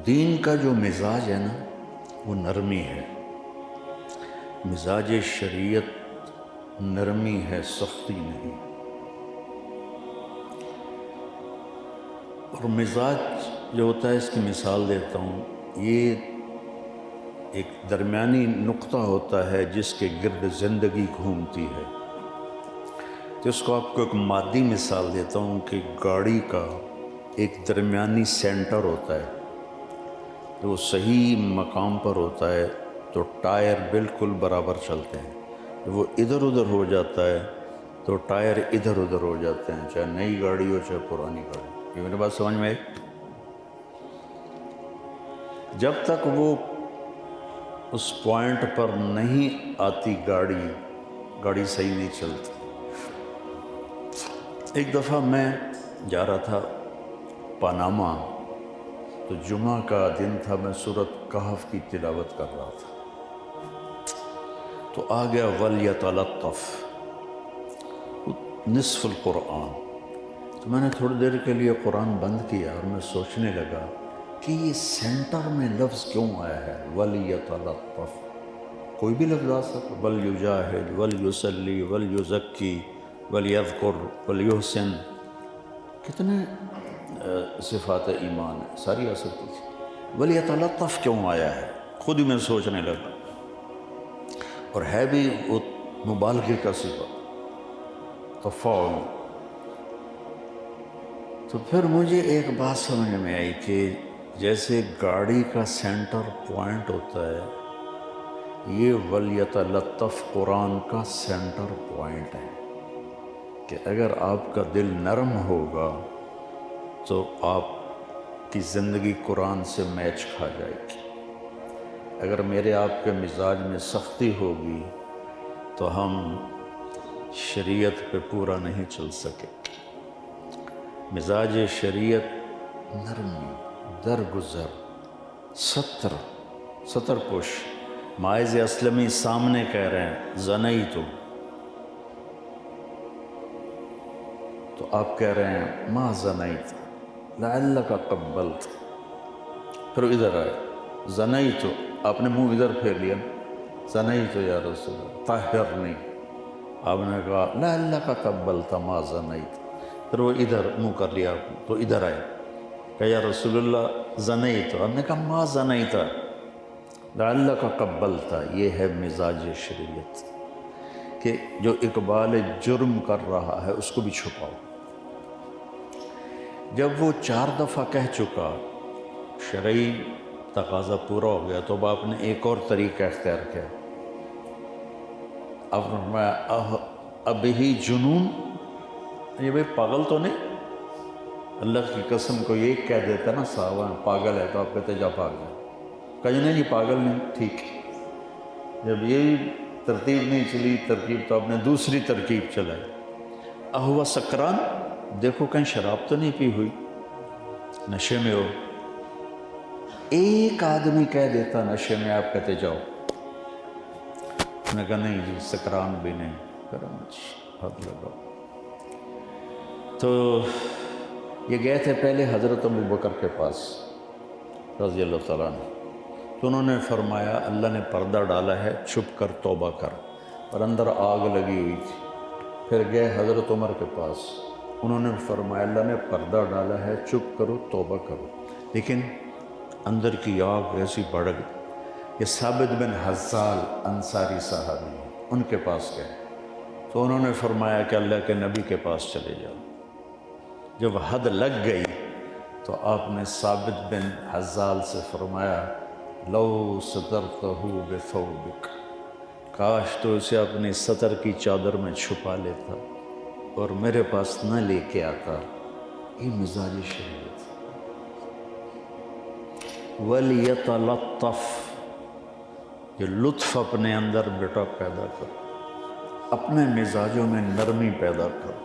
دین کا جو مزاج ہے نا وہ نرمی ہے، مزاج شریعت نرمی ہے، سختی نہیں۔ اور مزاج جو ہوتا ہے، اس کی مثال دیتا ہوں، یہ ایک درمیانی نقطہ ہوتا ہے جس کے گرد زندگی گھومتی ہے۔ تو اس کو آپ کو ایک مادی مثال دیتا ہوں کہ گاڑی کا ایک درمیانی سینٹر ہوتا ہے، تو وہ صحیح مقام پر ہوتا ہے تو ٹائر بالکل برابر چلتے ہیں۔ جب وہ ادھر ادھر ہو جاتا ہے تو ٹائر ادھر ادھر ہو جاتے ہیں، چاہے نئی گاڑی ہو چاہے پرانی گاڑی۔ یہ میری بات سمجھ میں آئی؟ جب تک وہ اس پوائنٹ پر نہیں آتی گاڑی صحیح نہیں چلتی۔ ایک دفعہ میں جا رہا تھا پاناما، تو جمعہ کا دن تھا، میں سورۃ کہف کی تلاوت کر رہا تھا، تو آ گیا وَلْيَتَلَطَّفْ نصف القرآن۔ تو میں نے تھوڑی دیر کے لیے قرآن بند کیا اور میں سوچنے لگا کہ یہ سینٹر میں لفظ کیوں آیا ہے وَلْيَتَلَطَّفْ؟ کوئی بھی لفظ آ سکتا، وَلْيُجَاهِدْ وَلْيُصَلِّ وَلْيُزَكِّ وَلْيَذْكُرْ وَلْيُحْسِنْ، کتنے صفات ایمان ہے، ساری آ سکتی تھی۔ وَلْيَتَلَطَّفْ کیوں آیا ہے؟ خود ہی میں سوچنے لگا، اور ہے بھی وہ مبالغے کا صفت، تفاعل۔ تو پھر مجھے ایک بات سمجھ میں آئی کہ جیسے گاڑی کا سینٹر پوائنٹ ہوتا ہے، یہ وَلْيَتَلَطَّفْ قرآن کا سینٹر پوائنٹ ہے، کہ اگر آپ کا دل نرم ہوگا تو آپ کی زندگی قرآن سے میچ کھا جائے گی۔ اگر میرے آپ کے مزاج میں سختی ہوگی تو ہم شریعت پہ پورا نہیں چل سکے۔ مزاج شریعت نرمی، درگزر، ستر پوش۔ ماعز اسلمی سامنے کہہ رہے ہیں زنیتو، تو آپ کہہ رہے ہیں ما زنیت لعلک قبلت، پھر ادھر آئے زنیتو، آپ نے منہ ادھر پھیر لیا، زنیتو یا رسول اللہ طہرنی، آپ نے کہا لعلک قبلت ما زنیت، پھر وہ ادھر منہ کر لیا آپ نے، تو ادھر آئے کہ یا رسول اللہ زنیتو، آپ نے کہا ما زنیت لعلک قبلت۔ یہ ہے مزاج شریعت کہ جو اقبال جرم کر رہا ہے اس کو بھی چھپاؤ۔ جب وہ 4 دفعہ کہہ چکا، شرعی تقاضا پورا ہو گیا، تو اب آپ نے ایک اور طریقہ اختیار کیا۔ اب اب ہی جنون، یہ بھئی پاگل تو نہیں؟ اللہ کی قسم کو یہ کہہ دیتا نا صحابہ پاگل ہے، تو آپ کہتے جا پاگل ہے، کہیں نہیں پاگل نہیں، ٹھیک۔ جب یہ ترتیب نہیں چلی ترکیب، تو آپ نے دوسری ترکیب چلائی، اہو سکران، دیکھو کہیں شراب تو نہیں پی ہوئی، نشے میں ہو۔ ایک آدمی کہہ دیتا نشے میں، آپ کہتے جاؤ، میں کہا نہیں جی سکران بھی نہیں، کرم جی حد لگاؤ۔ تو یہ گئے تھے پہلے حضرت ابوبکر کے پاس رضی اللہ تعالیٰ عنہ، تو انہوں نے فرمایا اللہ نے پردہ ڈالا ہے، چھپ کر توبہ کر، اور اندر آگ لگی ہوئی تھی۔ پھر گئے حضرت عمر کے پاس، انہوں نے فرمایا اللہ نے پردہ ڈالا ہے، چپ کرو توبہ کرو، لیکن اندر کی آگ ایسی بڑھ گئی۔ یہ ثابت بن حزال انصاری صحابی ہیں، ان کے پاس گئے، تو انہوں نے فرمایا کہ اللہ کے نبی کے پاس چلے جاؤ۔ جب حد لگ گئی تو آپ نے ثابت بن حزال سے فرمایا لو سترتہ بثوبک، کاش تو اسے اپنی ستر کی چادر میں چھپا لیتا اور میرے پاس نہ لے کے آتا۔ یہ مزاج شریعت۔ وَلْيَتَلَطَّفْ، یہ لطف اپنے اندر بیٹا پیدا کرو، اپنے مزاجوں میں نرمی پیدا کرو۔